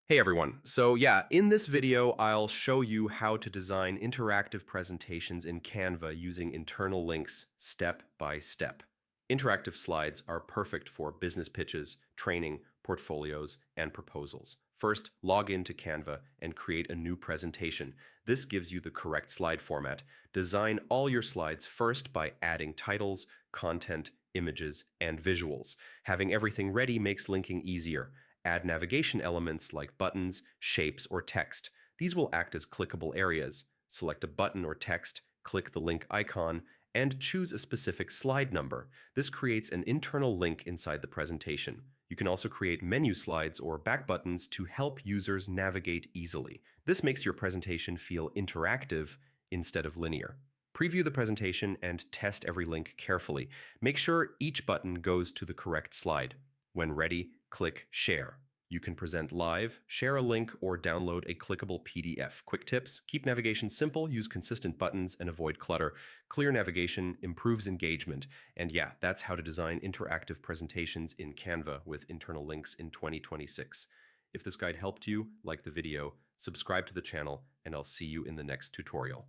Hey everyone. So yeah, in this video, I'll show you how to design interactive presentations in Canva using internal links step by step. Interactive slides are perfect for business pitches, training, portfolios, and proposals. First, log into Canva and create a new presentation. This gives you the correct slide format. Design all your slides first by adding titles, content, images, and visuals. Having everything ready makes linking easier. Add navigation elements like buttons, shapes, or text. These will act as clickable areas. Select a button or text, click the link icon, and choose a specific slide number. This creates an internal link inside the presentation. You can also create menu slides or back buttons to help users navigate easily. This makes your presentation feel interactive instead of linear. Preview the presentation and test every link carefully. Make sure each button goes to the correct slide. When ready, click Share. You can present live, share a link, or download a clickable PDF. Quick tips: keep navigation simple, use consistent buttons, and avoid clutter. Clear navigation improves engagement. And yeah, that's how to design interactive presentations in Canva with internal links in 2026. If this guide helped you, like the video, subscribe to the channel, and I'll see you in the next tutorial.